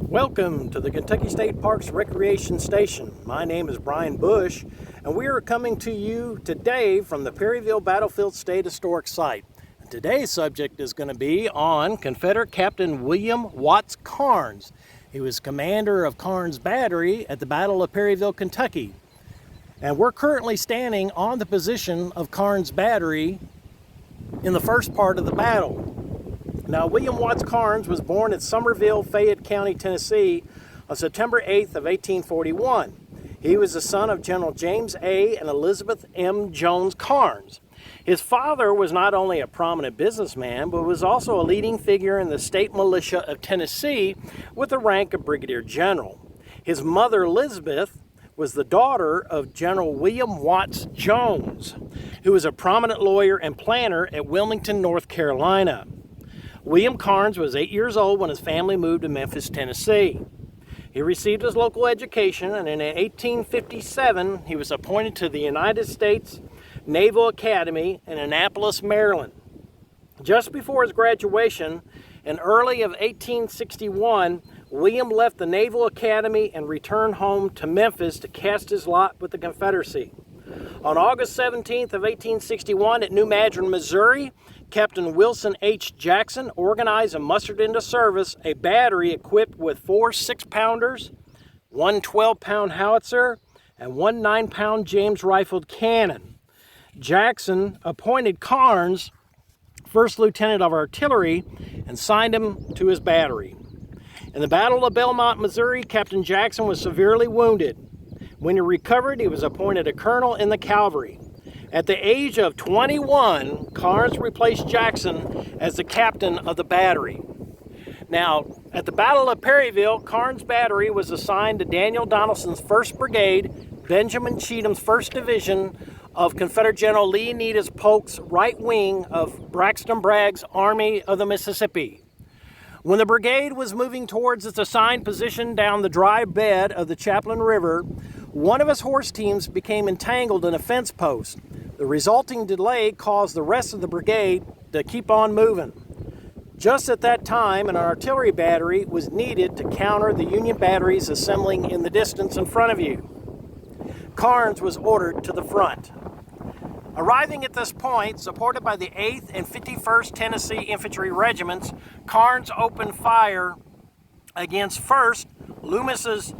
Welcome to the Kentucky State Parks Recreation Station. My name is Brian Bush, and we are coming to you today from the Perryville Battlefield State Historic Site. And today's subject is going to be on Confederate Captain William Watts Carnes. He was commander of Carnes Battery at the Battle of Perryville, Kentucky. And we're currently standing on the position of Carnes Battery in the first part of the battle. Now, William Watts Carnes was born in Somerville, Fayette County, Tennessee on September 8th of 1841. He was the son of General James A. and Elizabeth M. Jones Carnes. His father was not only a prominent businessman, but was also a leading figure in the state militia of Tennessee with the rank of brigadier general. His mother, Elizabeth, was the daughter of General William Watts Jones, who was a prominent lawyer and planner at Wilmington, North Carolina. William Carnes was 8 years old when his family moved to Memphis, Tennessee. He received his local education, and in 1857, he was appointed to the United States Naval Academy in Annapolis, Maryland. Just before his graduation, in early of 1861, William left the Naval Academy and returned home to Memphis to cast his lot with the Confederacy. On August 17th of 1861 at New Madrid, Missouri, Captain Wilson H. Jackson organized and mustered into service a battery equipped with 4 6-pounders, 1 12-pound howitzer, and 1 9-pound James rifled cannon. Jackson appointed Carnes first lieutenant of artillery and signed him to his battery. In the Battle of Belmont, Missouri, Captain Jackson was severely wounded. When he recovered, he was appointed a colonel in the cavalry. At the age of 21, Carnes replaced Jackson as the captain of the battery. Now, at the Battle of Perryville, Carnes Battery was assigned to Daniel Donelson's 1st Brigade, Benjamin Cheatham's 1st Division of Confederate General Leonidas Polk's right wing of Braxton Bragg's Army of the Mississippi. When the brigade was moving towards its assigned position down the dry bed of the Chaplin River, one of his horse teams became entangled in a fence post. The resulting delay caused the rest of the brigade to keep on moving. Just at that time, an artillery battery was needed to counter the Union batteries assembling in the distance in front of you. Carnes was ordered to the front. Arriving at this point, supported by the 8th and 51st Tennessee Infantry Regiments, Carnes opened fire against 1st Loomis's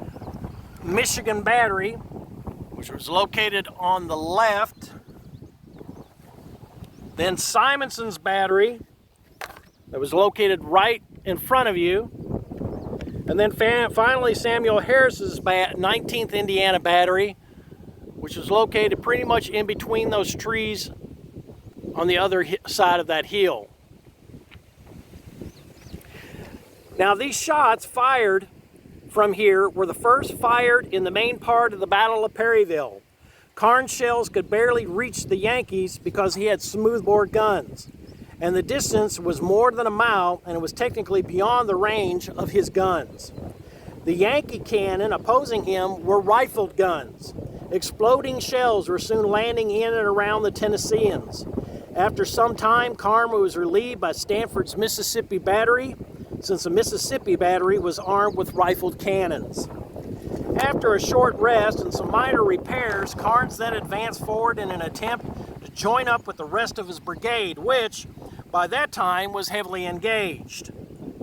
Michigan Battery, which was located on the left, then Simonson's Battery, that was located right in front of you, and then finally Samuel Harris's 19th Indiana Battery, which was located pretty much in between those trees on the other side of that hill. Now, these shots fired from here were the first fired in the main part of the Battle of Perryville. Carnes shells could barely reach the Yankees because he had smoothbore guns, and the distance was more than a mile, and it was technically beyond the range of his guns. The Yankee cannon opposing him were rifled guns. Exploding shells were soon landing in and around the Tennesseans. After some time, Carnes was relieved by Stanford's Mississippi Battery, since the Mississippi Battery was armed with rifled cannons. After a short rest and some minor repairs, Carnes then advanced forward in an attempt to join up with the rest of his brigade, which, by that time, was heavily engaged.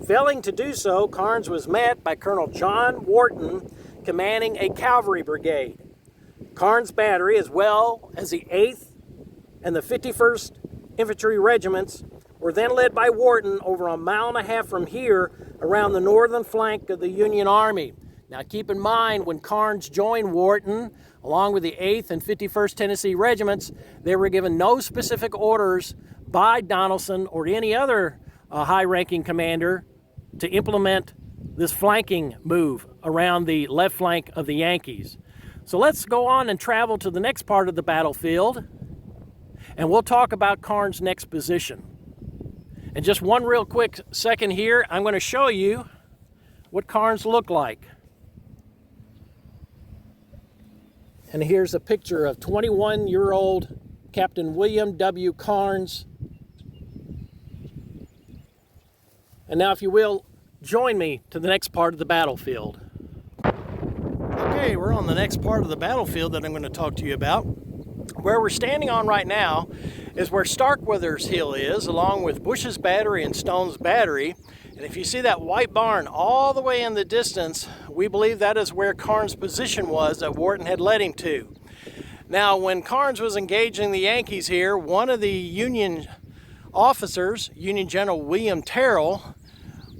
Failing to do so, Carnes was met by Colonel John Wharton, commanding a cavalry brigade. Carnes Battery, as well as the 8th and the 51st Infantry Regiments, were then led by Wharton over a mile and a half from here around the northern flank of the Union Army. Now keep in mind, when Carnes joined Wharton, along with the 8th and 51st Tennessee Regiments, they were given no specific orders by Donelson or any other high-ranking commander to implement this flanking move around the left flank of the Yankees. So let's go on and travel to the next part of the battlefield, and we'll talk about Carnes' next position. And just one real quick second here, I'm going to show you what Carnes looked like. And here's a picture of 21-year-old Captain William W. Carnes. And now, if you will, join me to the next part of the battlefield. Okay, we're on the next part of the battlefield that I'm going to talk to you about. Where we're standing on right now is where Starkweather's Hill is, along with Bush's Battery and Stone's Battery. And if you see that white barn all the way in the distance, we believe that is where Carnes' position was that Wharton had led him to. Now, when Carnes was engaging the Yankees here, one of the Union officers, Union General William Terrell,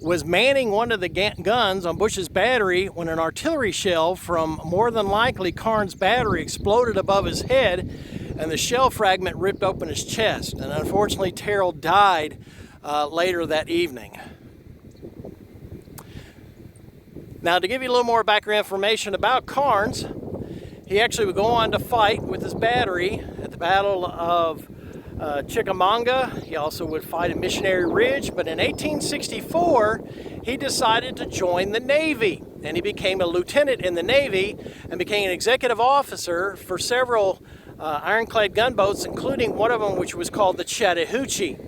was manning one of the guns on Bush's Battery when an artillery shell from more than likely Carnes' battery exploded above his head, and the shell fragment ripped open his chest. And unfortunately, Terrell died later that evening. Now, to give you a little more background information about Carnes, he actually would go on to fight with his battery at the Battle of Chickamauga. He also would fight at Missionary Ridge, but in 1864 he decided to join the Navy, and he became a lieutenant in the Navy and became an executive officer for several ironclad gunboats, including one of them which was called the Chattahoochee.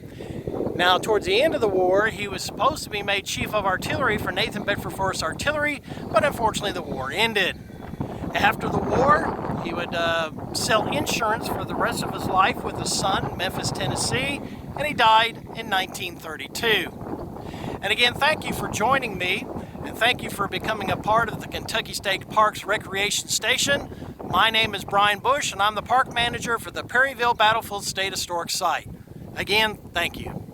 Now, towards the end of the war, he was supposed to be made Chief of Artillery for Nathan Bedford Forrest Artillery, but unfortunately the war ended. After the war, he would sell insurance for the rest of his life with his son in Memphis, Tennessee, and he died in 1932. And again, thank you for joining me, and thank you for becoming a part of the Kentucky State Parks Recreation Station. My name is Brian Bush, and I'm the park manager for the Perryville Battlefield State Historic Site. Again, thank you.